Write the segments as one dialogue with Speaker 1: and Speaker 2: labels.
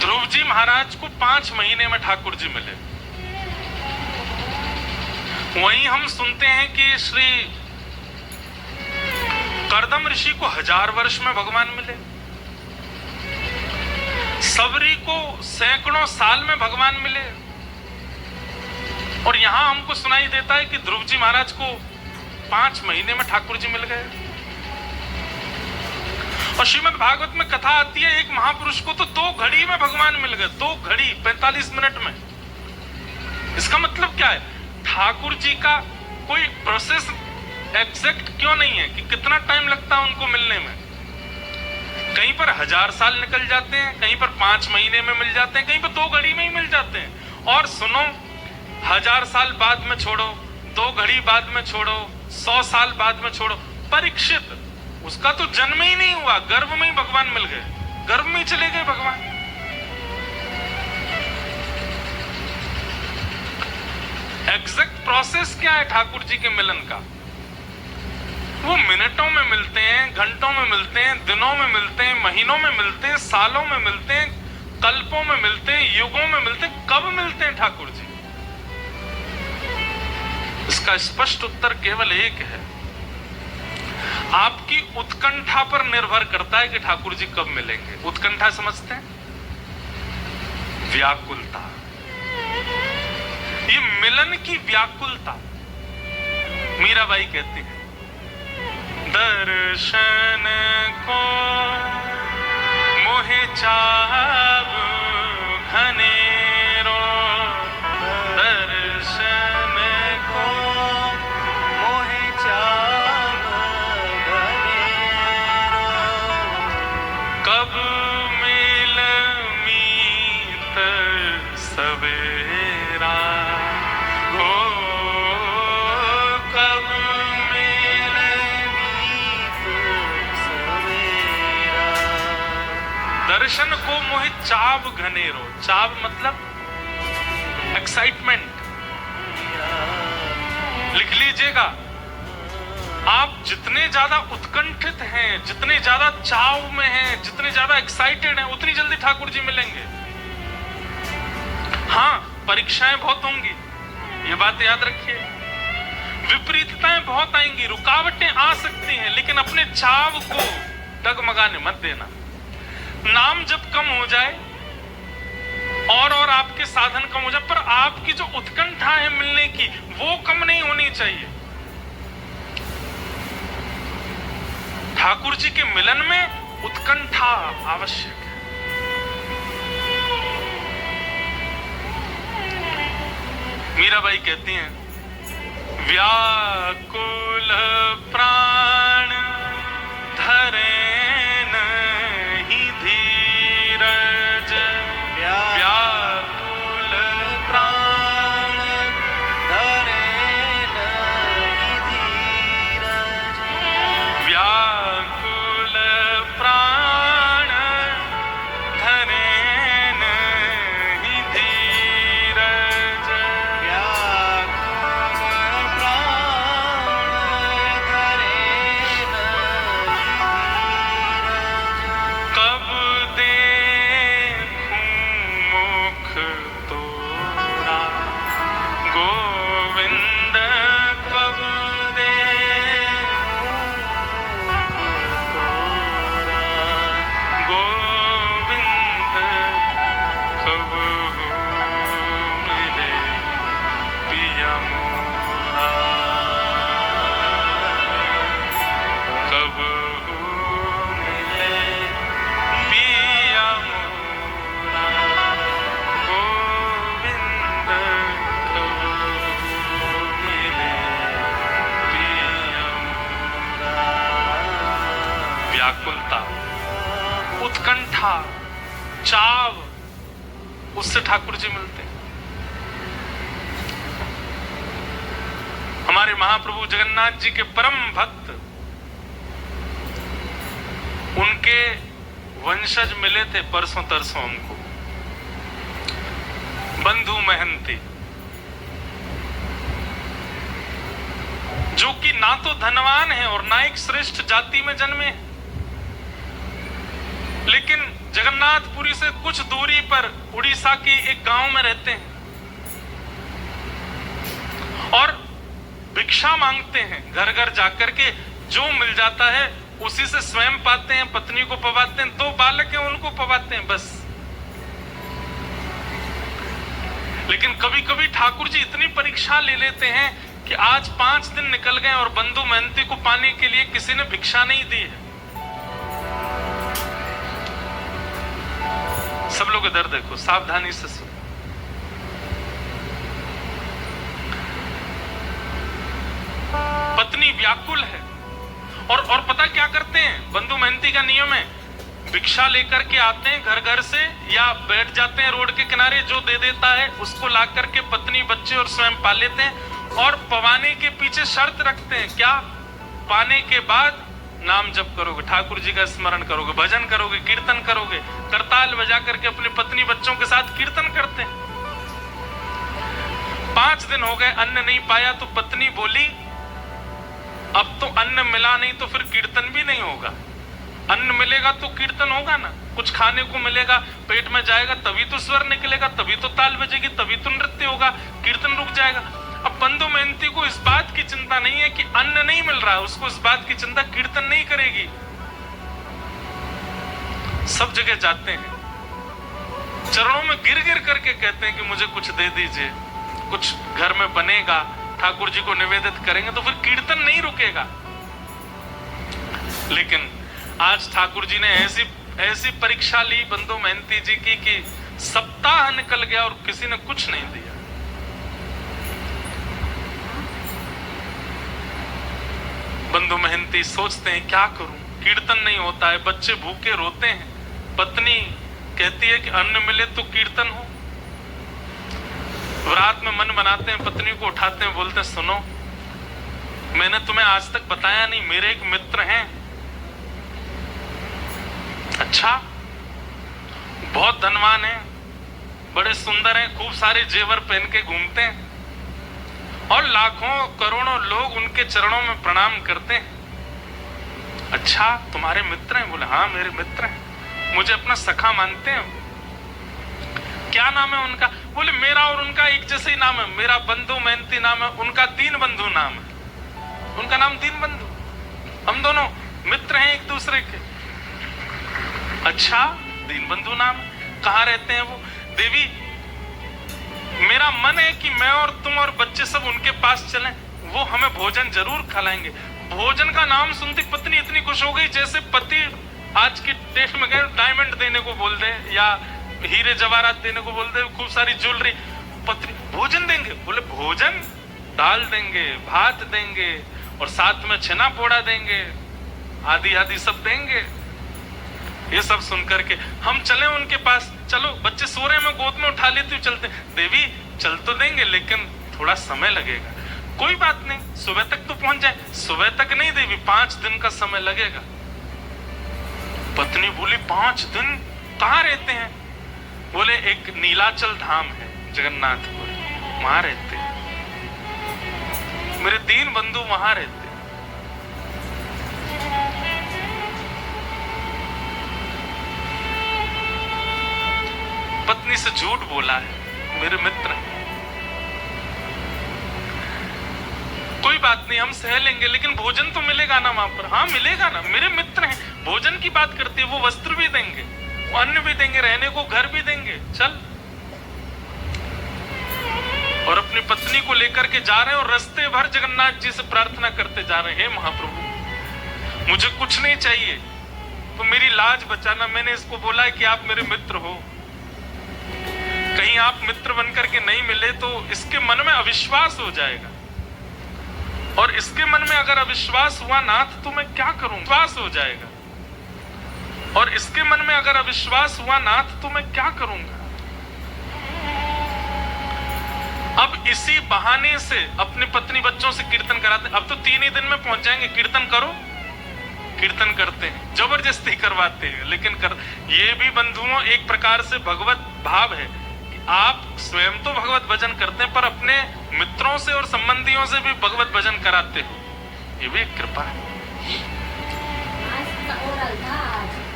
Speaker 1: ध्रुव जी महाराज को 5 महीने में ठाकुर जी मिले। वहीं हम सुनते हैं कि श्री कर्दम ऋषि को 1000 वर्ष में भगवान मिले, सबरी को सैकड़ों साल में भगवान मिले, और यहां हमको सुनाई देता है कि ध्रुव जी महाराज को 5 महीने में ठाकुर जी मिल गए। और श्रीमद् भागवत में कथा आती है, एक महापुरुष को तो 2 घड़ी में भगवान मिल गए, 2 घड़ी 45 मिनट में। इसका मतलब क्या है? ठाकुर जी का कोई प्रोसेस एग्जैक्ट क्यों नहीं है कि कितना टाइम लगता है उनको मिलने में। कहीं पर 1000 साल निकल जाते हैं, कहीं पर 5 महीने में मिल जाते हैं, कहीं पर 2 घड़ी में ही मिल जाते हैं। और सुनो, 1000 साल बाद में छोड़ो, 2 घड़ी बाद में छोड़ो, 100 साल बाद में छोड़ो, परीक्षित उसका तो जन्म ही नहीं हुआ, गर्भ में ही भगवान मिल गए, गर्भ में ही चले गए भगवान। एग्जैक्ट प्रोसेस क्या है ठाकुर जी के मिलन का? वो मिनटों में मिलते हैं, घंटों में मिलते हैं, दिनों में मिलते हैं, महीनों में मिलते हैं, सालों में मिलते हैं, कल्पों में मिलते हैं, युगों में मिलते हैं। कब मिलते हैं ठाकुर जी? इसका स्पष्ट उत्तर केवल एक है, आपकी उत्कंठा पर निर्भर करता है कि ठाकुर जी कब मिलेंगे। उत्कंठा समझते हैं? व्याकुलता, ये मिलन की व्याकुलता। मीराबाई कहती है, दर्शन को मोहे चाव घनेरो, दर्शन को मोहे चाव घनेरो, कब मिल मीत सवेरा, हो कब मिल मीत सवेरा। दर्शन को मोहि चाव घनेरो, चाव मतलब एक्साइटमेंट। लिख लीजिएगा, आप जितने ज्यादा उत्कंठित हैं, जितने ज्यादा चाव में हैं, जितने ज्यादा एक्साइटेड हैं, उतनी जल्दी ठाकुर जी मिलेंगे। हाँ, परीक्षाएं बहुत होंगी, ये बात याद रखिए, विपरीतताएं बहुत आएंगी, रुकावटें आ सकती हैं, लेकिन अपने चाव को डगमगाने मत देना। नाम जब कम हो जाए और आपके साधन कम हो जाए, पर आपकी जो उत्कंठा है मिलने की, वो कम नहीं होनी चाहिए। ठाकुर जी के मिलन में उत्कंठा आवश्यक है। मीराबाई कहती हैं, व्याकुल प्राण धरे नहीं धीरज, व्याकुल प्राण धरे नहीं धीरज, व्याकुल प्राण धरे नहीं धीरज, व्याकुल प्राण धरे कब देखूं मुख तोरा, गोविंद कब देखूं तोरा, गोविंद कब मिले पिया मोरा, कब मिले पिया मोरा, गोविंद कब मिले पिया मोरा। व्याकुलता, उत्कंठा, चाव, उससे ठाकुर जी मिलते हैं। हमारे महाप्रभु जगन्नाथ जी के परम भक्त, उनके वंशज मिले थे परसों तरसों हमको, बंधु महंती, जो कि ना तो धनवान है और ना एक श्रेष्ठ जाति में जन्मे हैं, लेकिन जगन्नाथपुरी से कुछ दूरी पर उड़ीसा के एक गांव में रहते हैं और भिक्षा मांगते हैं। घर घर जाकर के जो मिल जाता है उसी से स्वयं पाते हैं, पत्नी को पवाते हैं, 2 बालक हैं उनको पवाते हैं बस। लेकिन कभी कभी ठाकुर जी इतनी परीक्षा ले लेते हैं कि आज 5 दिन निकल गए और बंधु महंती को पाने के लिए किसी ने भिक्षा नहीं दी है। सब लोग इधर देखो, सावधानी से सुनो। पत्नी व्याकुल है और पता क्या करते हैं, बंधु महंती का नियम है, भिक्षा लेकर के आते हैं घर घर से या बैठ जाते हैं रोड के किनारे, जो दे देता है उसको ला करके पत्नी बच्चे और स्वयं पा लेते हैं और पवाने के पीछे शर्त रखते हैं। क्या? पाने के बाद नाम जप करोगे, ठाकुर जी का स्मरण करोगे, भजन करोगे, कीर्तन करोगे, करताल बजा करके अपनी पत्नी बच्चों के साथ कीर्तन करते हैं। 5 दिन हो गए, अन्न नहीं पाया तो पत्नी बोली अब तो अन्न मिला नहीं तो फिर कीर्तन भी नहीं होगा। अन्न मिलेगा तो कीर्तन होगा ना, कुछ खाने को मिलेगा, पेट में जाएगा तभी तो स्वर निकलेगा, तभी तो ताल बजेगी, तभी तो नृत्य होगा, कीर्तन रुक जाएगा। अब बंधु महंती को इस बात की चिंता नहीं है कि अन्न नहीं मिल रहा है, उसको इस बात की चिंता कीर्तन नहीं करेगी। सब जगह जाते हैं, चरणों में गिर गिर करके कहते हैं कि मुझे कुछ दे दीजिए, कुछ घर में बनेगा, ठाकुर जी को निवेदित करेंगे तो फिर कीर्तन नहीं रुकेगा। लेकिन आज ठाकुर जी ने ऐसी परीक्षा ली बंधु महंती जी की कि सप्ताह निकल गया और किसी ने कुछ नहीं दिया। बंधु महंती सोचते हैं क्या करूं, कीर्तन नहीं होता है, बच्चे भूखे रोते हैं, पत्नी कहती है कि अन्न मिले तो कीर्तन हो। रात में मन बनाते हैं, पत्नी को उठाते हैं, बोलते हैं सुनो मैंने तुम्हें आज तक बताया नहीं, मेरे एक मित्र हैं। अच्छा, बहुत धनवान हैं, बड़े सुंदर हैं, खूब सारे जेवर पहन के घूमते हैं और लाखों करोड़ों लोग उनके चरणों में प्रणाम करते हैं। अच्छा, तुम्हारे मित्र हैं? बोले हाँ मेरे मित्र हैं, मुझे अपना सखा मानते हैं। क्या नाम है उनका? बोले मेरा और उनका एक जैसे ही नाम है, मेरा बंधु महंती नाम है, उनका दीनबंधु नाम है, उनका नाम दीनबंधु, हम दोनों मित्र हैं एक दूसरे के। अच्छा, दीनबंधु नाम, कहाँ रहते हैं वो? देवी मेरा मन है कि मैं और तुम और बच्चे सब उनके पास चलें, वो हमें भोजन जरूर खिलाएंगे। भोजन का नाम सुनती पत्नी इतनी खुश हो गई जैसे पति आज की डेट में गए डायमंड देने को बोल दे या हीरे जवाहरात देने को बोल दे, खूब सारी ज्वेलरी। पत्नी भोजन देंगे? बोले भोजन, दाल देंगे, भात देंगे और साथ में छेना पोड़ा देंगे, आदि आदि सब देंगे। ये सब सुनकर के हम चले उनके पास, चलो बच्चे सो रहे में गोद में उठा लेती हूँ, चलते। देवी चल तो देंगे लेकिन थोड़ा समय लगेगा। कोई बात नहीं, सुबह तक तो पहुंच जाए। सुबह तक नहीं देवी, 5 दिन का समय लगेगा। पत्नी बोली 5 दिन? कहाँ रहते हैं? बोले एक नीलाचल धाम है जगन्नाथपुर, वहां रहते हैं, मेरे दीन बंधु वहां रहते हैं। पत्नी से झूठ बोला है, मेरे मित्र हैं। कोई बात नहीं, हम सह लेंगे, लेकिन भोजन तो मिलेगा ना वहां पर? हाँ मिलेगा ना, मेरे मित्र हैं। भोजन की बात करते हैं, वो वस्त्र भी देंगे, वो अन्न भी देंगे, रहने को घर भी देंगे, चल। और अपनी पत्नी को लेकर के जा रहे हैं और रास्ते भर जगन्नाथ जी से प्रार्थना करते जा रहे हैं, हे महाप्रभु मुझे कुछ नहीं चाहिए तो मेरी लाज बचाना। मैंने इसको बोला है कि आप मेरे मित्र हो, कहीं आप मित्र बनकर के नहीं मिले तो इसके मन में अविश्वास हो जाएगा, और इसके मन में अगर अविश्वास हुआ नाथ तो मैं क्या करूं? विश्वास हो जाएगा, और इसके मन में अगर अविश्वास हुआ नाथ तो मैं क्या करूंगा? अब इसी बहाने से अपनी पत्नी बच्चों से कीर्तन कराते। अब तो 3 ही दिन में पहुंच जाएंगे, कीर्तन करो। कीर्तन करते हैं, जबरदस्ती करवाते हैं, लेकिन ये भी बंधुओं एक प्रकार से भगवत भाव है कि आप स्वयं तो भगवत भजन करते हैं पर अपने मित्रों से और संबंधियों से भी भगवत भजन कराते हो, ये भी एक कृपा है।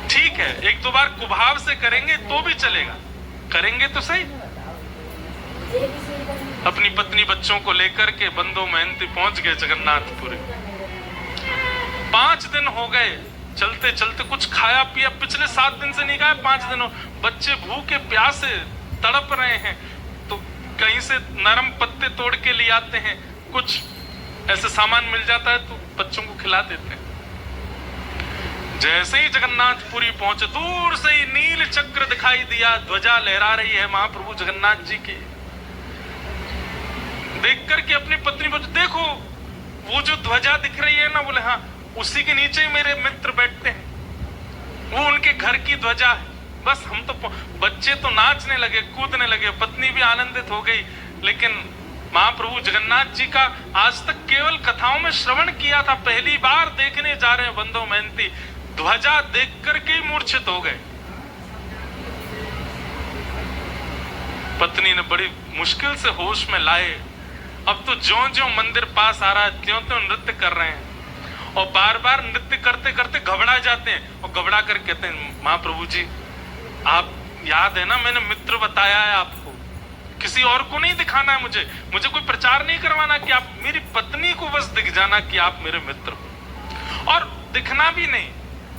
Speaker 1: ठीक ठीक है, एक दो बार कुभाव से करेंगे तो भी चलेगा, करेंगे तो सही। अपनी पत्नी बच्चों को लेकर के बंदो मेहनती पहुंच गए जगन्नाथपुरी। 5 दिन हो गए चलते चलते, कुछ खाया पिया पिछले 7 दिन से नहीं खाया, 5 दिन हो, बच्चे भूखे प्यासे तड़प रहे हैं, तो कहीं से नरम पत्ते तोड़ के ले आते हैं, कुछ ऐसे सामान मिल जाता है तो बच्चों को खिला देते हैं। जैसे ही जगन्नाथपुरी पहुंचे, दूर से ही नील चक्र दिखाई दिया, ध्वजा लहरा रही है महाप्रभु जगन्नाथ जी की। देख करके अपनी पत्नी को, देखो वो जो ध्वजा दिख रही है ना, बोले हाँ, उसी के नीचे ही मेरे मित्र बैठते हैं, वो उनके घर की ध्वजा है। बस हम तो, बच्चे तो नाचने लगे, कूदने लगे, पत्नी भी आनंदित हो गई। लेकिन महाप्रभु जगन्नाथ जी का आज तक केवल कथाओं में श्रवण किया था, पहली बार देखने जा रहे हैं बंदो मेहनती, ध्वजा देख करके ही मूर्छित हो गए। पत्नी ने बड़ी मुश्किल से होश में लाए। अब तो ज्यों-ज्यों मंदिर पास आ रहा है, त्यों-त्यों नृत्य कर रहे हैं, और बार बार नृत्य करते करते घबरा जाते हैं, और घबरा कर कहते हैं, महाप्रभु जी आप याद है ना, मैंने मित्र बताया है आपको, किसी और को नहीं दिखाना है, मुझे कोई प्रचार नहीं करवाना, कि आप मेरी पत्नी को बस दिख जाना कि आप मेरे मित्र हो, और दिखना भी नहीं,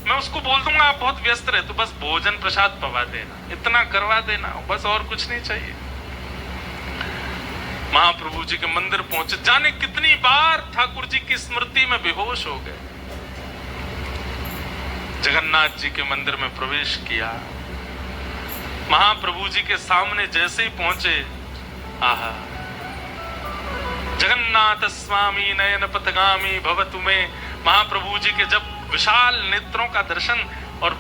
Speaker 1: मैं उसको बोल दूंगा आप बहुत व्यस्त रहे, तो बस भोजन प्रसाद पवा देना, इतना करवा देना, बस और कुछ नहीं चाहिए। महाप्रभु जी के मंदिर पहुंचे, जाने कितनी बार ठाकुर जी की स्मृति में बेहोश हो गए। जगन्नाथ जी के मंदिर में प्रवेश किया, महाप्रभु जी के सामने जैसे ही पहुंचे, आहा, जगन्नाथ स्वामी नयन पथगामी भवतु में, महाप्रभु जी के जब विशाल नेत्रों का दर्शन और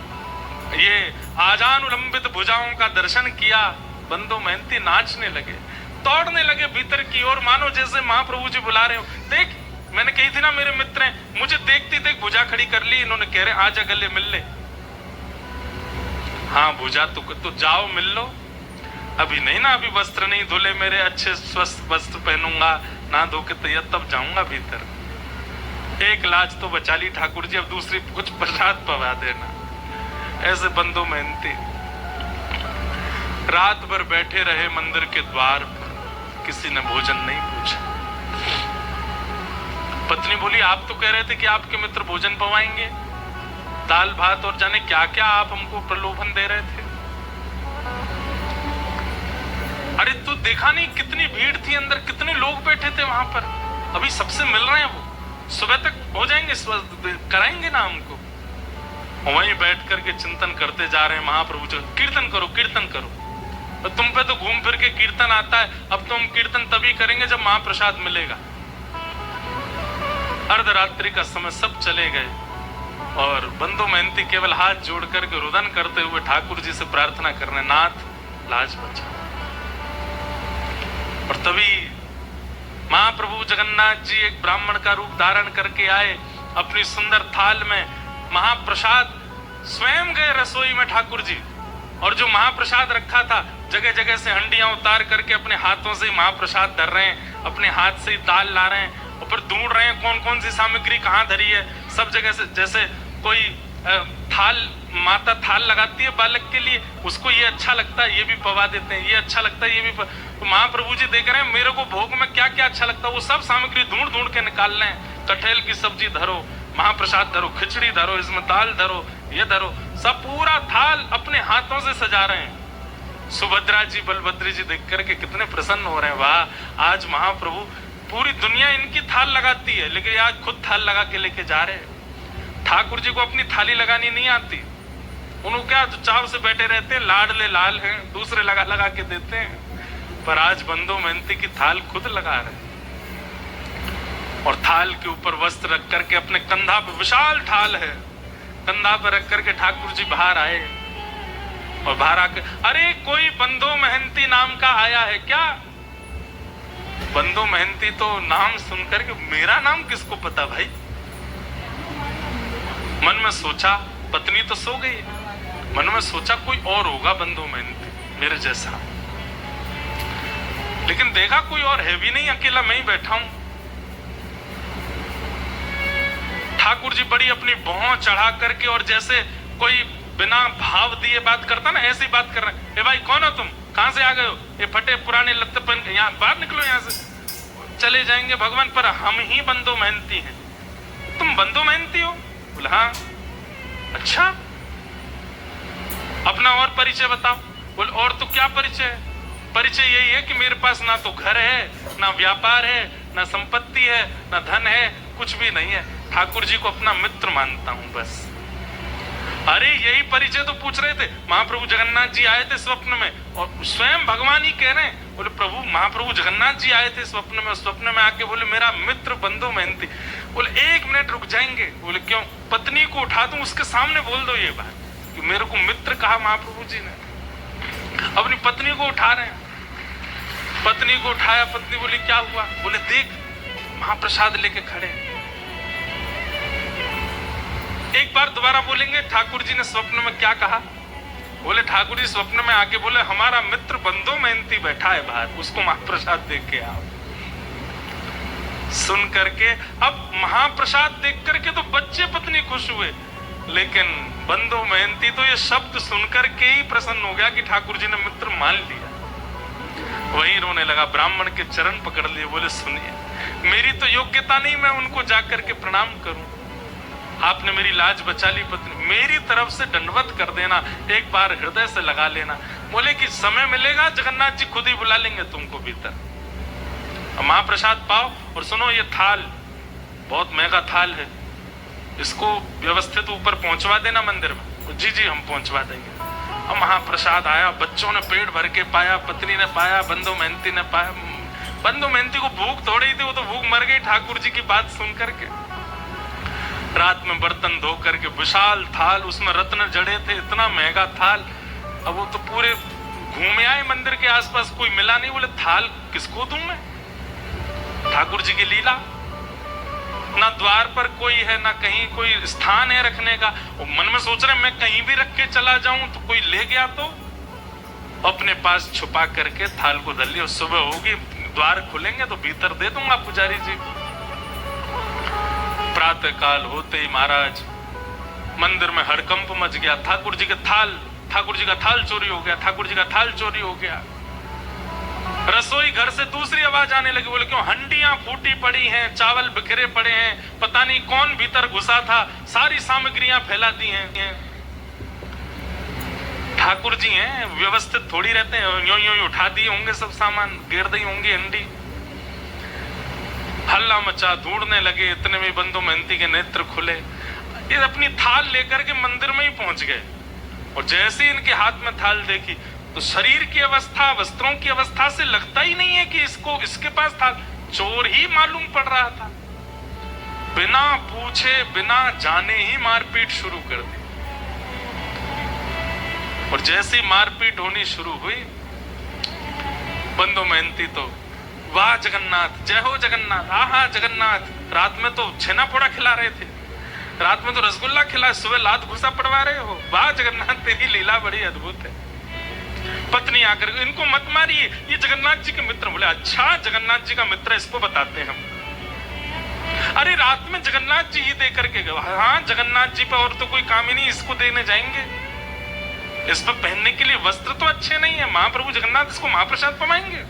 Speaker 1: ये आजानुलंबित भुजाओं का दर्शन किया, बंदो मेहनती नाचने लगे, दौड़ने लगे भीतर की ओर, मानो जैसे महाप्रभु जी बुला रहे हो। देख, मैंने कही थी ना मेरे मित्र हैं, मुझे देखते देख भुजा खड़ी कर ली इन्होंने, कह रहे आजा गले मिल ले। हाँ भुजा तो जाओ मिल लो, अभी नहीं ना, अभी वस्त्र नहीं धुले मेरे, अच्छे स्वस्थ वस्त्र पहनूंगा, ना धो के तैयार, तब जाऊंगा भीतर। एक लाज तो बचा ली ठाकुर जी, अब दूसरी कुछ प्रसाद पवा देना। ऐसे बंदो मेहनती रात भर बैठे रहे मंदिर के द्वार पर, किसी ने भोजन नहीं पूछा। पत्नी बोली आप तो कह रहे थे कि आपके मित्र भोजन पवाएंगे, दाल भात और जाने क्या क्या आप हमको प्रलोभन दे रहे थे। अरे तू देखा नहीं कितनी भीड़ थी अंदर, कितने लोग बैठे थे वहां पर, अभी सबसे मिल रहे हैं, वो सुबह तक हो जाएंगे, कराएंगे ना हमको। वहीं बैठ करके चिंतन करते जा रहे हैं महाप्रभु जी, कीर्तन करो कीर्तन करो, तो तुम पे तो घूम फिर के कीर्तन आता है, अब तो हम कीर्तन तभी करेंगे जब महाप्रसाद मिलेगा। अर्धरात्रि का समय सब चले गए, और बंदो मेहनती केवल हाथ जोड़ करके रुदन करते हुए ठाकुर जी से प्रार्थना करने, नाथ लाज बचा। और तभी महाप्रभु जगन्नाथ जी एक ब्राह्मण का रूप धारण करके आए, अपनी सुंदर थाल में महाप्रसाद, स्वयं गए रसोई में ठाकुर जी, और जो महाप्रसाद रखा था जगह जगह से हंडियां उतार करके अपने हाथों से महाप्रसाद धर रहे हैं, अपने हाथ से दाल ला रहे हैं, और फिर ढूंढ रहे हैं कौन कौन सी सामग्री कहाँ धरी है। सब जगह से, जैसे कोई थाल, माता थाल लगाती है बालक के लिए, उसको ये अच्छा लगता है ये भी पवा देते हैं, ये अच्छा लगता है ये भी तो महाप्रभु जी देख रहे हैं मेरे को भोग में क्या क्या अच्छा लगता है, वो सब सामग्री ढूंढ ढूंढ के निकाल रहे हैं। कटहल की सब्जी धरो, महाप्रसाद धरो, खिचड़ी धरो, इसमें दाल धरो, ये धरो, सब पूरा थाल अपने हाथों से सजा रहे हैं। सुभद्रा जी बलभद्र जी देख करके कितने प्रसन्न हो रहे हैं, वाह आज महाप्रभु, पूरी दुनिया इनकी थाल लगाती है लेकिन आज खुद थाल लगा के लेके जा रहे हैं। ठाकुर जी को अपनी थाली लगानी नहीं आती, उन्होंने क्या चाव से बैठे रहते हैं, लाडले लाल हैं, दूसरे लगा लगा के देते हैं, पर आज बंदो मेहनती की थाल खुद लगा रहे हैं। और थाल के ऊपर वस्त्र रख करके अपने कंधा पर, विशाल थाल है, कंधा पर रख करके ठाकुर जी बाहर आए, और बाहर आकर अरे कोई बंदो मेहनती नाम का आया है क्या। बंदो मेहनती तो नाम सुनकर के मेरा नाम किसको पता भाई। मन में सोचा, पत्नी तो सो गई, मन में सोचा कोई और होगा बंदो मेहनती मेरे जैसा, लेकिन देखा कोई और है भी नहीं, अकेला मैं ही बैठा हूं। ठाकुर जी बड़ी अपनी भौं चढ़ा करके, और जैसे कोई बिना भाव दिए बात करता ना, ऐसी बात कर रहे हैं, ए भाई कौन हो तुम, कहां से आ गए हो, ये फटे पुराने लत्ते पहन के यहाँ बाहर निकलो यहाँ से, चले जाएंगे भगवान। पर हम ही बंदो मेहनती हैं। तुम बंदो मेहनती हो? बोले हाँ। अच्छा, अपना और परिचय बताओ। बोले और तो क्या परिचय है? परिचय यही है कि मेरे पास ना तो घर है, ना व्यापार है, ना संपत्ति है, ना धन है, कुछ भी नहीं है, ठाकुर जी को अपना मित्र मानता हूं बस। अरे यही परिचय तो पूछ रहे थे। महाप्रभु जगन्नाथ जी आए थे स्वप्न में और स्वयं भगवान ही कह रहे हैं, बोले प्रभु महाप्रभु जगन्नाथ जी आए थे स्वप्न में, स्वप्न में आके बोले मेरा मित्र बंधु मेहनती। बोले 1 मिनट रुक जाएंगे? बोले क्यों? पत्नी को उठा दूं, उसके सामने बोल दो ये बात कि मेरे को मित्र कहा महाप्रभु जी ने। अपनी पत्नी को उठा रहे हैं, पत्नी को उठाया, पत्नी बोली क्या हुआ? बोले देख महाप्रसाद लेके खड़े हैं। एक बार दोबारा बोलेंगे ठाकुर जी ने स्वप्न में क्या कहा? बोले ठाकुर जी स्वप्न में आके बोले हमारा मित्र बंधु मेहनती बैठा है बाहर, उसको महाप्रसाद देख के आओ। सुन करके अब महाप्रसाद देख करके तो बच्चे पत्नी खुश हुए, लेकिन बंधु मेहनती तो ये शब्द सुनकर के ही प्रसन्न हो गया कि ठाकुर जी ने मित्र मान लिया। वहीं रोने लगा, ब्राह्मण के चरण पकड़ लिए, बोले सुनिए मेरी तो योग्यता नहीं मैं उनको जाकर के प्रणाम करूं, आपने मेरी लाज बचा ली पत्नी, मेरी तरफ से दंडवत कर देना, एक बार हृदय से लगा लेना। बोले कि समय मिलेगा जगन्नाथ जी खुद ही बुला लेंगे तुमको भीतर, महाप्रसाद पाओ। और सुनो ये थाल बहुत महंगा थाल है, इसको व्यवस्थित ऊपर पहुंचवा देना मंदिर में। जी जी हम पहुंचवा देंगे। अब महाप्रसाद आया, बच्चों ने पेट भर के पाया, पत्नी ने पाया, बंधु मेहनती ने पाया। बंधु मेहनती को भूख थोड़ी थी, वो तो भूख मर गई ठाकुर जी की बात सुन करके। रात में बर्तन धो करके विशाल थाल, उसमें रत्न जड़े थे, इतना महंगा थाल। अब वो तो पूरे घूमे आए मंदिर के आसपास, कोई मिला नहीं। बोले थाल किसको दूं मैं? ठाकुर जी की लीला, ना द्वार पर कोई है, ना कहीं कोई स्थान है रखने का। वो मन में सोच रहे मैं कहीं भी रख के चला जाऊं तो कोई ले गया तो अपने पास छुपा करके थाल को धर लिया। सुबह होगी, द्वार खुलेंगे तो भीतर दे दूंगा पुजारी जी। प्रातः काल होते ही महाराज मंदिर में हड़कंप मच गया। ठाकुर जी का थाल चोरी हो गया, ठाकुर जी का थाल चोरी हो गया। रसोई घर से दूसरी आवाज आने लगी। बोले क्यों? हंडियां फूटी पड़ी हैं, चावल बिखरे पड़े हैं, पता नहीं कौन भीतर घुसा था, सारी सामग्रियां फैला दी हैं। ठाकुर जी हैं, व्यवस्थित थोड़ी रहते हैं, यूं यूं उठा दिए होंगे सब सामान, गिर दी होंगी हंडी। हल्ला मचा, ढूंढने लगे, इतने में बंधु मेहनती के नेत्र खुले, ये अपनी थाल लेकर के मंदिर में ही पहुंच गए। और जैसे ही इनके हाथ में थाल देखी तो शरीर की अवस्था, वस्त्रों की अवस्था से लगता ही नहीं है कि इसके पास थाल, चोर ही मालूम पड़ रहा था। बिना पूछे बिना जाने ही मारपीट शुरू कर दी। और जैसी मारपीट होनी शुरू हुई, बंधु मेहनती तो वाह जगन्नाथ, जय हो जगन्नाथ, आहा जगन्नाथ, रात में तो छेना पोड़ा खिला रहे थे, रात में तो रसगुल्ला खिला, सुबह लात घुसा पड़वा रहे हो, वाह जगन्नाथ तेरी लीला बड़ी अद्भुत है। पत्नी आकर इनको मत मारिए, ये जगन्नाथ जी के मित्र। बोले अच्छा जगन्नाथ जी का मित्र, इसको बताते हैं हम। अरे रात में जगन्नाथ जी ही दे करके गए। हाँ जगन्नाथ जी पे और तो कोई काम ही नहीं, इसको देने जाएंगे। इस पर पहनने के लिए वस्त्र तो अच्छे नहीं है, महाप्रभु जगन्नाथ इसको महाप्रसाद पवाएंगे।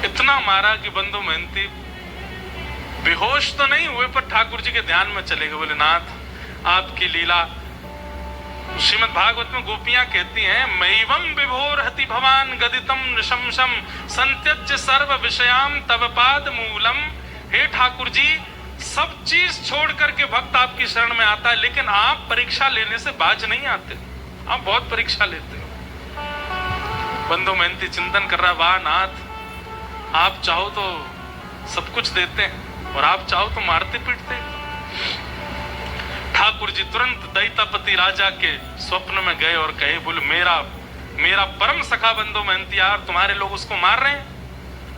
Speaker 1: इतना मारा कि बंधु मेहनती बेहोश तो नहीं हुए, पर ठाकुर जी के ध्यान में चले गए। बोले नाथ आपकी लीला, श्रीमद् भागवत में गोपियां कहती हैं मैवं विभोर हति भवान गदितम नृशंसम संत्यज्य सर्व विषयाम तव पाद मूलम। हे ठाकुर जी सब चीज छोड़ करके भक्त आपकी शरण में आता है, लेकिन आप परीक्षा लेने से बाज नहीं आते, आप बहुत परीक्षा लेते हो। बंधु मेहनती चिंतन कर रहा, वाह नाथ आप चाहो तो सब कुछ देते हैं और आप चाहो तो मारते पीटते। ठाकुर जी तुरंत दैतापति राजा के स्वप्न में गए और कहे, बोले मेरा परम सखा बंधु मेहनती यार, तुम्हारे लोग उसको मार रहे हैं,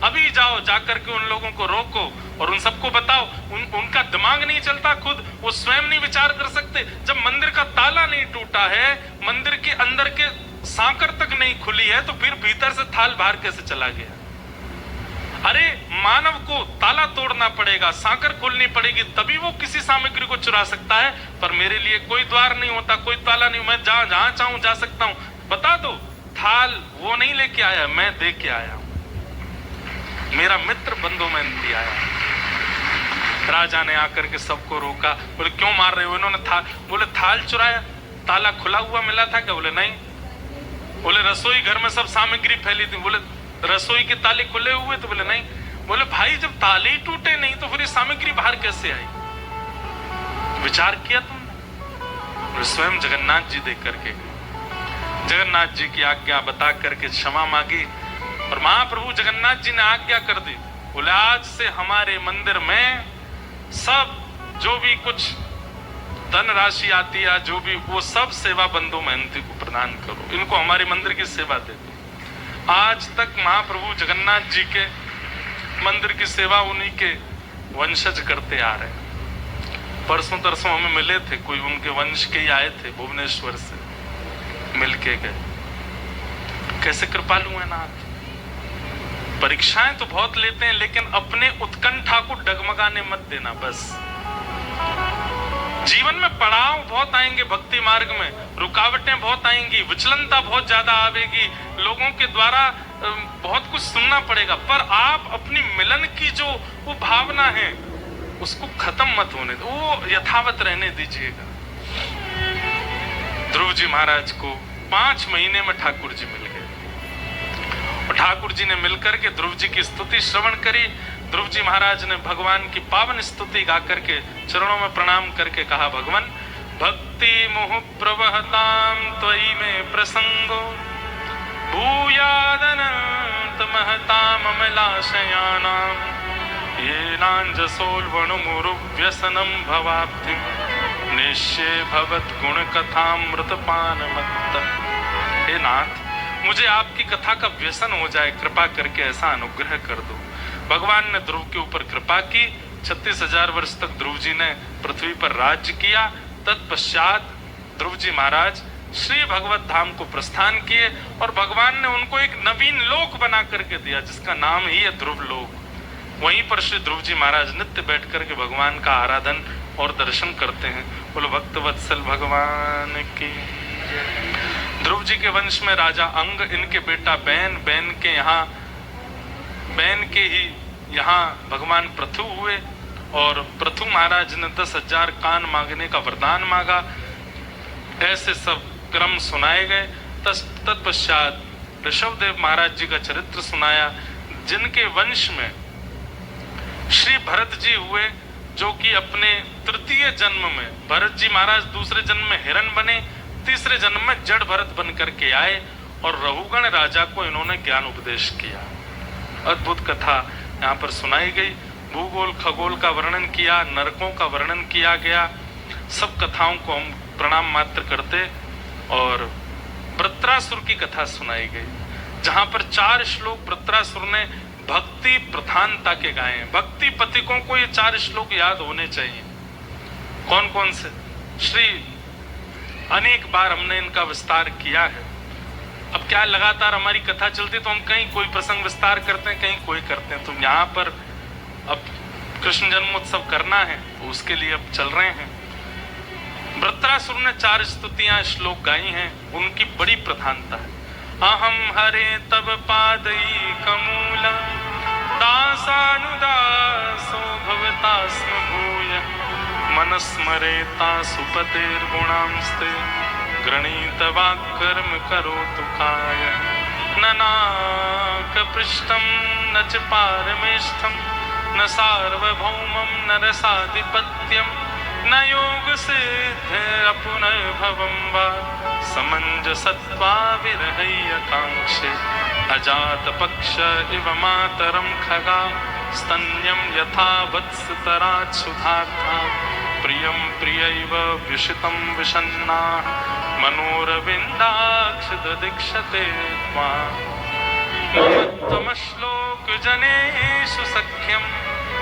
Speaker 1: अभी जाओ जाकर के उन लोगों को रोको और उन सबको बताओ। उनका दिमाग नहीं चलता, खुद वो स्वयं नहीं विचार कर सकते। जब मंदिर का ताला नहीं टूटा है, मंदिर के अंदर के सांकर तक नहीं खुली है, तो फिर भीतर से थाल बाहर कैसे चला गया? अरे मानव को ताला तोड़ना पड़ेगा, साकर खोलनी पड़ेगी, तभी वो किसी सामग्री को चुरा सकता है। पर मेरे लिए कोई द्वार नहीं होता, कोई ताला नहीं, मैं जहां चाहूं जा सकता हूं। बता दो, थाल वो नहीं लेके आया, मैं दे के आया हूं। मेरा मित्र बंदोबस्ती आया। राजा ने आकर के सबको रोका, बोले क्यों मार रहे हो? इन्होंने थाल, बोले थाल चुराया, ताला खुला हुआ मिला था क्या? बोले नहीं। बोले रसोई घर में सब सामग्री फैली थी, बोले रसोई के ताले खुले हुए? तो बोले नहीं। बोले भाई जब ताले ही टूटे नहीं तो फिर ये सामग्री बाहर कैसे आई? विचार किया तुमने? स्वयं जगन्नाथ जी देख करके, जगन्नाथ जी की आज्ञा बता करके क्षमा मांगी और महाप्रभु जगन्नाथ जी ने आज्ञा कर दी। बोले आज से हमारे मंदिर में सब जो भी कुछ धन राशि आती है, जो भी, वो सब सेवा बंधु मेहनती को प्रदान करो, इनको हमारे मंदिर की सेवा दे दो। आज तक महाप्रभु जगन्नाथ जी के मंदिर की सेवा उन्हीं के वंशज करते आ रहे हैं। परसों तरसों हमें मिले थे, कोई उनके वंश के ही आए थे, भुवनेश्वर से मिल के गए। कैसे कृपालु है नाथ। परीक्षाएं तो बहुत लेते हैं, लेकिन अपने उत्कंठा को डगमगाने मत देना। बस जीवन में पड़ाव बहुत आएंगे, भक्ति मार्ग में रुकावटें बहुत आएंगी, विचलनता बहुत ज्यादा आवेगी, लोगों के द्वारा बहुत कुछ सुनना पड़ेगा, पर आप अपनी मिलन की जो वो भावना है उसको खत्म मत होने दो, वो यथावत रहने दीजिएगा। ध्रुव जी महाराज को 5 महीने में ठाकुर जी मिल गए और ठाकुर जी ने मिलकर के ध्रुव जी की स्तुति श्रवण करी। ध्रुव जी महाराज ने भगवान की पावन स्तुति गा करके चरणों में प्रणाम करके कहा, भगवान भक्ति मोह प्रवहताम त्वयि में प्रसंगो भूयादनंत महताम अमलाशयानाम ये नांजसोल्वणुमुरु व्यसनम भवाब्धि निश्चय भवत गुण कथामृत पान मत्त। हे नाथ, मुझे आपकी कथा का व्यसन हो जाए, कृपा करके ऐसा अनुग्रह कर दो। भगवान ने ध्रुव के ऊपर कृपा की। 36,000 वर्ष तक ध्रुव जी ने पृथ्वी पर राज्य किया। तत्पश्चात ध्रुव जी महाराज श्री भगवत धाम को प्रस्थान किए और भगवान ने उनको एक नवीन लोक बना करके दिया जिसका नाम ही है ध्रुव लोक। वहीं पर श्री ध्रुव जी महाराज नित्य बैठ करके भगवान का आराधन और दर्शन करते हैं। बोलो भक्त वत्सल भगवान की। ध्रुव जी के वंश में राजा अंग, इनके बेटा बैन, बैन के ही यहाँ भगवान पृथु हुए और पृथु महाराज ने 10,000 कान मांगने का वरदान मांगा। ऐसे सब क्रम सुनाए गए। तत्पश्चात ऋषभदेव महाराज जी का चरित्र सुनाया, जिनके वंश में श्री भरत जी हुए, जो कि अपने तृतीय जन्म में भरत जी महाराज दूसरे जन्म में हिरण बने, तीसरे जन्म में जड़ भरत बन करके आए और रहुगण राजा को इन्होंने ज्ञान उपदेश किया। अद्भुत कथा यहाँ पर सुनाई गई। भूगोल खगोल का वर्णन किया, नरकों का वर्णन किया गया। सब कथाओं को हम प्रणाम मात्र करते और वृत्रासुर की कथा सुनाई गई, जहाँ पर 4 श्लोक वृत्रासुर ने भक्ति प्रधानता के गाए हैं। भक्ति पथिकों को ये 4 श्लोक याद होने चाहिए। कौन कौन से? श्री अनेक बार हमने इनका विस्तार किया है। अब क्या लगातार हमारी कथा चलती तो हम कहीं कोई प्रसंग विस्तार करते हैं, कहीं कोई करते हैं। तो यहाँ पर अब कृष्ण जन्मोत्सव करना है तो उसके लिए अब चल रहे हैं। वृत्रासुर ने 4 स्तुतियां श्लोक गाई हैं, उनकी बड़ी प्रधानता है। अहम हरे तब पादई कमूला दासानुदासो भवतास्म भूय मनस्मरेता सुपतेर्गुणांस्ते गृणीत वाक्कर्म करोतु काय न पृष्ठम न च पारमेष्ठम न सार्वभौमं न रसाधिपत्यम न योग सिद्धिरपुनर्भवं वा समंजसत्वा विरहय्यकांक्षे अजात पक्ष इव मातरं खगा स्तन्यं यथा वत्सतरात् सुधार्था प्रियं प्रियैव विषितं विषन्ना मनोरविन्दाक्ष ददीक्षते त्वां तमश्लोक जनेषु सख्यं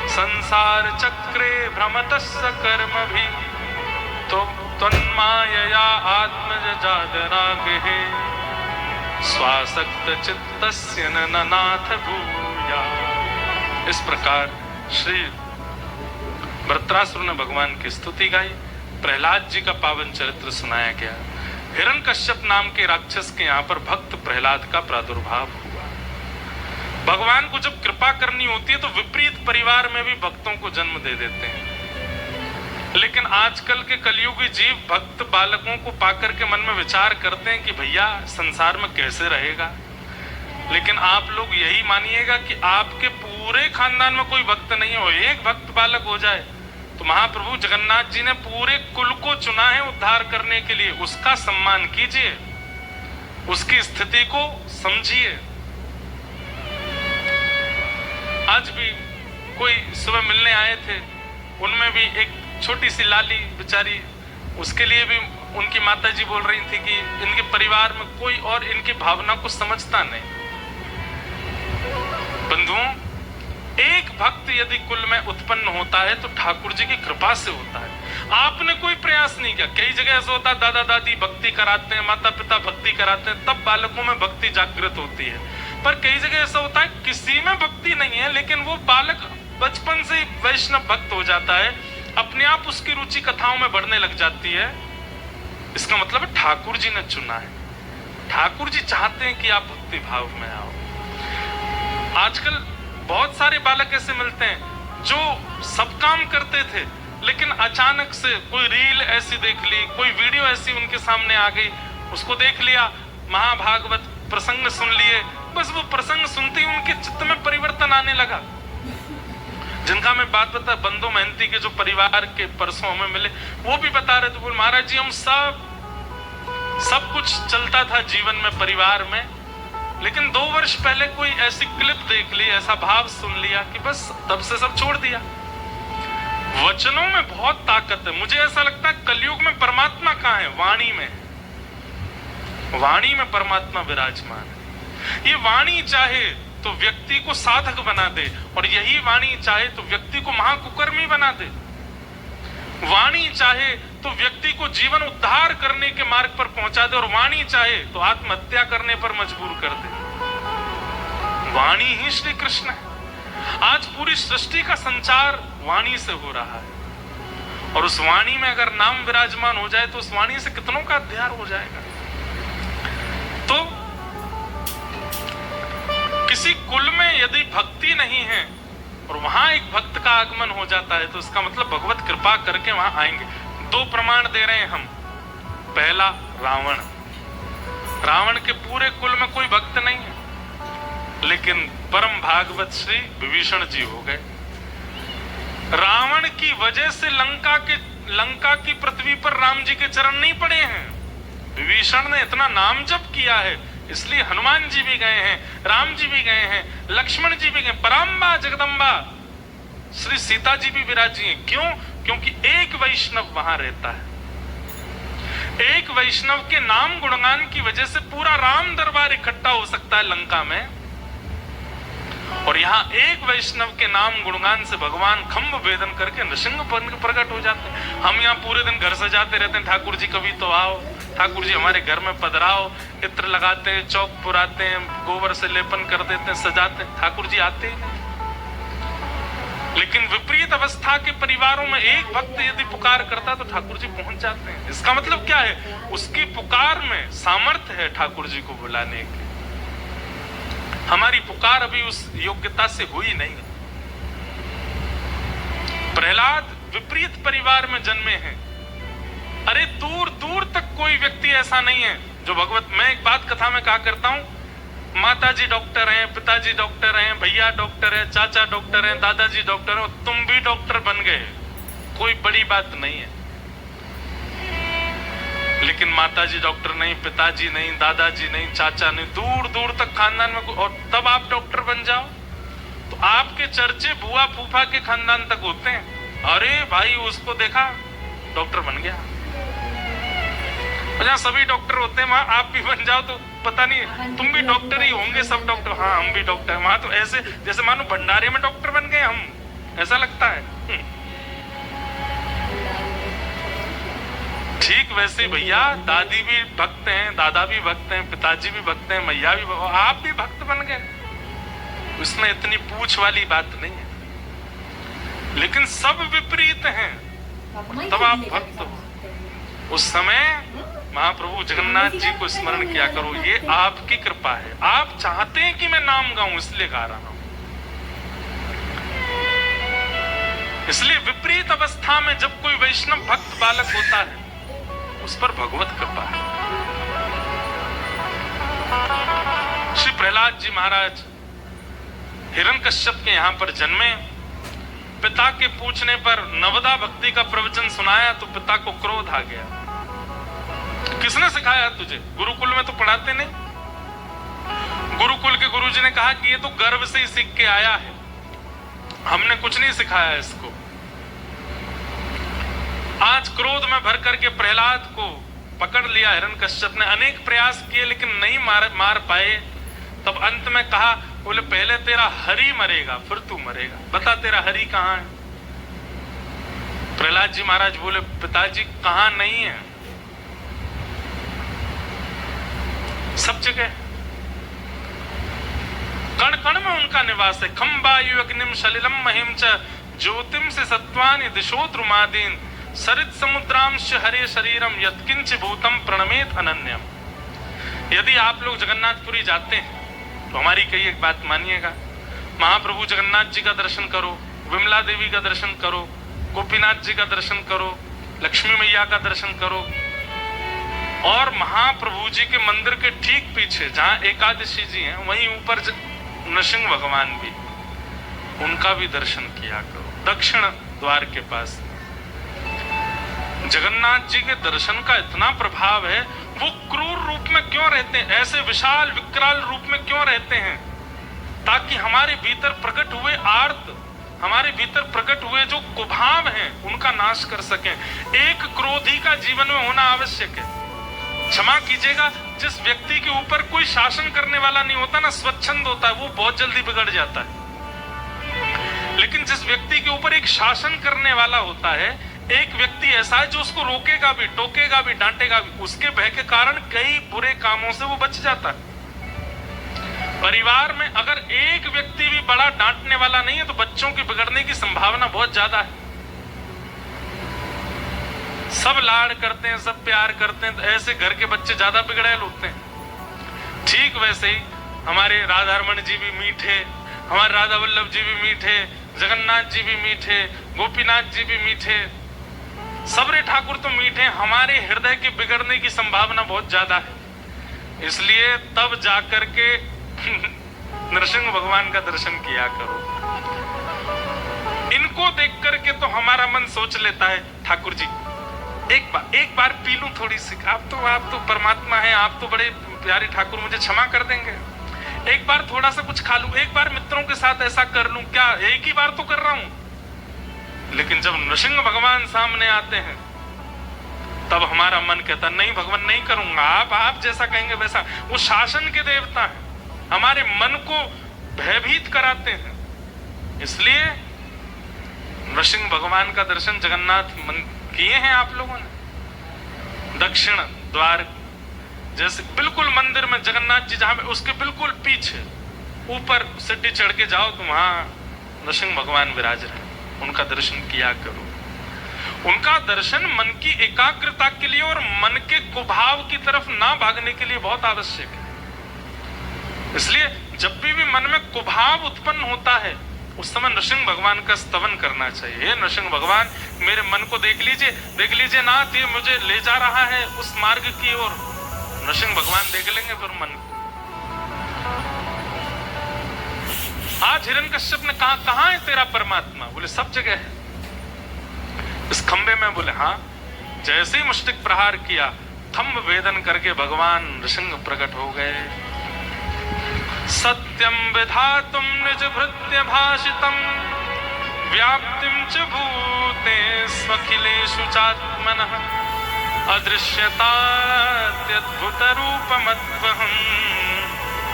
Speaker 1: संसार चक्रे भ्रमतस्य कर्मभिः त्वन्मायया आत्मजजादरागहे स्वासक्त चित्तस्य न नाथ भूया। इस प्रकार श्री वृत्रासुर ने भगवान की स्तुति गाई, प्रहलाद जी का पावन चरित्र सुनाया गया। हिरण्यकश्यप नाम के राक्षस के यहाँ पर भक्त प्रहलाद का प्रादुर्भाव हुआ। भगवान को जब कृपा करनी होती है तो विपरीत परिवार में भी भक्तों को जन्म दे देते हैं। लेकिन आजकल के कलयुगी जीव भक्त बालकों को पाकर के मन में विचार करते हैं कि भैया संसार में कैसे रहेगा। लेकिन आप लोग यही मानिएगा कि आपके पूरे खानदान में कोई भक्त नहीं हो, एक भक्त बालक हो जाए तो महाप्रभु जगन्नाथ जी ने पूरे कुल को चुना है उद्धार करने के लिए। उसका सम्मान कीजिए, उसकी स्थिति को समझिए। आज भी कोई सुबह मिलने आए थे, उनमें भी एक छोटी सी लाली बेचारी, उसके लिए भी उनकी माता जी बोल रही थी कि इनके परिवार में कोई और इनकी भावना को समझता नहीं। बंधुओं, एक भक्त यदि कुल में उत्पन्न होता है तो ठाकुर जी की कृपा से होता है। आपने कोई प्रयास नहीं किया। कई जगह ऐसा होता है दादा दादी भक्ति कराते हैं, माता पिता भक्ति कराते हैं, तब बालकों में भक्ति जागृत होती है। पर कई जगह ऐसा होता है किसी में भक्ति नहीं है, लेकिन वो बालक बचपन से वैष्णव भक्त हो जाता है, अपने आप उसकी रुचि कथाओं में बढ़ने लग जाती है। इसका मतलब है ठाकुर जी ने चुना है। ठाकुर जी चाहते हैं कि आप भक्ति भाव में आओ। आजकल बहुत सारे बालक ऐसे मिलते हैं जो सब काम करते थे, लेकिन अचानक से कोई रील ऐसी देख ली, कोई वीडियो ऐसी उनके सामने आ गई, उसको देख लिया, महाभागवत प्रसंग सुन लिए, बस वो प्रसंग सुनते ही उनके चित्त में परिवर्तन आने लगा। जिनका मैं बात बता, बंदो मेहनती के जो परिवार के परसों हमें मिले, वो भी बता रहे थे, बोल महाराज जी हम सब कुछ चलता था जीवन में परिवार में, लेकिन 2 वर्ष पहले कोई ऐसी क्लिप देख ली, ऐसा भाव सुन लिया कि बस तब से सब छोड़ दिया। वचनों में बहुत ताकत है। मुझे ऐसा लगता है कलयुग में परमात्मा कहाँ है? वाणी में। वाणी में परमात्मा विराजमान है। ये वाणी चाहे तो व्यक्ति को साधक बना दे, और यही वाणी चाहे तो व्यक्ति को महाकुकर्मी बना दे। वाणी चाहे तो व्यक्ति को जीवन उद्धार करने के मार्ग पर पहुंचा दे, और वाणी चाहे तो आत्महत्या करने पर मजबूर कर दे। वाणी ही श्री कृष्ण है। आज पूरी सृष्टि का संचार वाणी से हो रहा है, और उस वाणी में अगर नाम विराजमान हो जाए तो उस वाणी से कितनों का अध्यार हो जाएगा। तो किसी कुल में यदि भक्ति नहीं है और वहां एक भक्त का आगमन हो जाता है तो इसका मतलब भगवत कृपा करके वहां आएंगे। 2 प्रमाण दे रहे हैं हम। पहला, रावण के पूरे कुल में कोई भक्त नहीं है, लेकिन परम भागवत श्री विभीषण जी हो गए। रावण की वजह से लंका की पृथ्वी पर राम जी के चरण नहीं पड़े हैं। विभीषण ने इतना नाम जप किया है, इसलिए हनुमान जी भी गए हैं, राम जी भी गए हैं, लक्ष्मण जी भी गए, पराम्बा जगदम्बा श्री सीता जी भी विराजी हैं। क्यों? क्योंकि एक वैष्णव वहां रहता है। एक वैष्णव के नाम गुणगान की वजह से पूरा राम दरबार इकट्ठा हो सकता है लंका में, और यहाँ एक वैष्णव के नाम गुणगान से भगवान खम्भ भेदन करके नृसिंह बन के प्रकट हो जाते हैं। हम यहाँ पूरे दिन घर सजाते रहते हैं, ठाकुर जी कभी तो आओ, ठाकुर जी हमारे घर में पधराओ, इत्र लगाते हैं, चौक पुराते हैं, गोबर से लेपन कर देते हैं, सजाते हैं, ठाकुर जी आते ही नहीं। लेकिन विपरीत अवस्था के परिवारों में एक भक्त यदि पुकार करता तो ठाकुर जी पहुंच जाते हैं। इसका मतलब क्या है? उसकी पुकार में सामर्थ्य है ठाकुर जी को बुलाने की। हमारी पुकार अभी उस योग्यता से हुई नहीं। प्रहलाद विपरीत परिवार में जन्मे हैं। अरे दूर दूर तक कोई व्यक्ति ऐसा नहीं है जो भगवत। मैं एक बात कथा में कहा करता हूं, माताजी डॉक्टर हैं, पिताजी डॉक्टर हैं, भैया डॉक्टर हैं, चाचा डॉक्टर हैं, दादाजी डॉक्टर हैं, तुम भी डॉक्टर बन गए, कोई बड़ी बात नहीं है। लेकिन माताजी डॉक्टर नहीं, पिताजी नहीं, दादाजी नहीं, चाचा नहीं, दूर दूर तक खानदान में, और तब आप डॉक्टर बन जाओ तो आपके चर्चे बुआ फूफा के खानदान तक होते हैं। अरे भाई उसको देखा डॉक्टर बन गया। जहाँ सभी डॉक्टर होते हैं वहां आप भी बन जाओ तो पता नहीं तुम भी डॉक्टर ही होंगे, सब डॉक्टर, हाँ हम भी डॉक्टर हैं। वहां तो ऐसे जैसे मानो भंडारे में डॉक्टर बन गए हम, ऐसा लगता है। ठीक वैसे भैया दादी भी भक्त हैं, दादा भी भक्त हैं, पिताजी भी भक्त हैं, मैया भी, आप भी भक्त बन गए। उसमें इतनी पूछ वाली बात नहीं है, लेकिन सब विपरीत हैं, तब आप भक्त हो। उस समय महाप्रभु जगन्नाथ जी को स्मरण किया करो, ये आपकी कृपा है। आप चाहते हैं कि मैं नाम गाऊं, इसलिए गा रहा हूं। इसलिए विपरीत अवस्था में जब कोई वैष्णव भक्त बालक होता है, उस पर भगवत कृपा है। श्री प्रहलाद जी महाराज हिरण्यकश्यप के यहां पर जन्मे। पिता के पूछने पर नवदा भक्ति का प्रवचन सुनाया तो पिता को क्रोध आ गया। किसने सिखाया तुझे? गुरुकुल में तो पढ़ाते नहीं। गुरुकुल के गुरुजी ने कहा कि ये तो गर्भ से ही सीख के आया है, हमने कुछ नहीं सिखाया इसको। आज क्रोध में भर करके प्रहलाद को पकड़ लिया हिरण्यकश्यप ने। अनेक प्रयास किए लेकिन नहीं मार पाए। तब अंत में कहा, बोले पहले तेरा हरि मरेगा फिर तू मरेगा, बता तेरा हरि कहाँ है? प्रहलाद जी महाराज बोले, पिताजी कहाँ नहीं है, सब जगह, कण कण में उनका निवास है। खम वायु अग्निम सलिलम महिम च ज्योतिम से सत्वानि दिशो द्रुमादीन सरित समुद्रांश हरे शरीरम यत्किंच भूतम प्रणमेत अनन्यम। यदि आप लोग जगन्नाथपुरी जाते हैं तो हमारी कई एक बात मानिएगा, महाप्रभु जगन्नाथ जी का दर्शन करो, विमला देवी का दर्शन करो, गोपीनाथ जी का दर्शन करो, लक्ष्मी मैया का दर्शन करो, और महाप्रभु जी के मंदिर के ठीक पीछे जहां एकादशी जी हैं वहीं ऊपर नृसिंह भगवान भी, उनका भी दर्शन किया करो दक्षिण द्वार के पास। जगन्नाथ जी के दर्शन का इतना प्रभाव है। वो क्रूर रूप में क्यों रहते हैं, ऐसे विशाल विकराल रूप में क्यों रहते हैं? ताकि हमारे भीतर प्रकट हुए आर्त, हमारे भीतर प्रकट हुए जो कुभाव हैं उनका नाश कर सकें। एक क्रोधी का जीवन में होना आवश्यक है। क्षमा कीजिएगा, जिस व्यक्ति के ऊपर कोई शासन करने वाला नहीं होता ना, स्वच्छंद होता है, वो बहुत जल्दी बिगड़ जाता है। लेकिन जिस व्यक्ति के ऊपर एक शासन करने वाला होता है, एक व्यक्ति ऐसा है जो उसको रोकेगा भी, टोकेगा भी, डांटेगा भी, उसके भय के कारण कई बुरे कामों से वो बच जाता है। परिवार में अगर एक व्यक्ति भी बड़ा डांटने वाला नहीं है तो बच्चों की बिगड़ने की संभावना बहुत ज्यादा है। सब लाड़ करते हैं, सब प्यार करते हैं, तो ऐसे घर के बच्चे ज्यादा बिगड़ैल होते हैं। ठीक वैसे ही हमारे राधारमण जी भी मीठे, हमारे राधा वल्लभ जी भी मीठे, जगन्नाथ जी भी मीठे, गोपीनाथ जी भी मीठे, सबरे ठाकुर तो मीठे, हमारे हृदय के बिगड़ने की संभावना बहुत ज्यादा है। इसलिए तब जाकर के नरसिंह भगवान का दर्शन किया करो। इनको देख करके तो हमारा मन सोच लेता है, ठाकुर जी एक बार पी लूं थोड़ी सी, आप तो परमात्मा है, आप तो बड़े प्यारे ठाकुर, मुझे क्षमा कर देंगे। एक बार थोड़ा सा कुछ खा लूं, एक बार मित्रों के साथ ऐसा कर लूं, क्या एक ही बार तो कर रहा हूं। लेकिन जब नृसिंह भगवान सामने आते हैं तब हमारा मन कहता नहीं भगवान नहीं करूंगा, आप जैसा कहेंगे वैसा। वो शासन के देवता हैं, हमारे मन को भयभीत कराते हैं। इसलिए नृसिंह भगवान का दर्शन जगन्नाथ किए हैं आप लोगों ने। दक्षिण द्वार जैसे बिल्कुल मंदिर में जगन्नाथ जी जहां उसके बिल्कुल पीछे ऊपर सीढ़ी चढ़ के जाओ तो वहां नृसिंह भगवान विराज रहे, उनका दर्शन किया करो। उनका दर्शन मन की एकाग्रता के लिए और मन के कुभाव की तरफ ना भागने के लिए बहुत आवश्यक है। इसलिए जब भी मन में कुभाव उत्पन्न होता है उस समय नृसिंह भगवान का स्तवन करना चाहिए। नृसिंह भगवान मेरे मन को देख लीजिए नाथ, ये मुझे ले जा रहा है उस मार्ग की ओर। नृसिंह भगवान देख लेंगे फिर मन को। आज हिरण्यकश्यप ने कहा, कहां है तेरा परमात्मा? बोले सब जगह है, इस खंबे में। बोले हाँ। जैसे ही मुष्टिक प्रहार किया, खंभ वेदन करके भगवान नृसिंह प्रकट हो गए। सत्यम विधातुम निज भृत्य भाषितम व्याप्तिम च भूतेष्वखिलेषु चात्मनः अदृश्यतात्यद्भुत रूपमद्वहं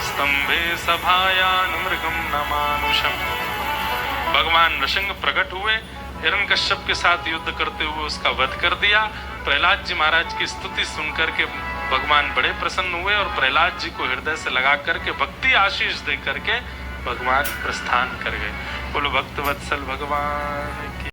Speaker 1: स्तंभे सभायान मृगम न मानुषम। भगवान नृसिंह प्रकट हुए, हिरण्यकश्यप के साथ युद्ध करते हुए उसका वध कर दिया। प्रहलाद जी महाराज की स्तुति सुनकर के भगवान बड़े प्रसन्न हुए और प्रहलाद जी को हृदय से लगा करके भक्ति आशीष दे करके भगवान प्रस्थान कर गए। बोलो भक्त वत्सल भगवान की।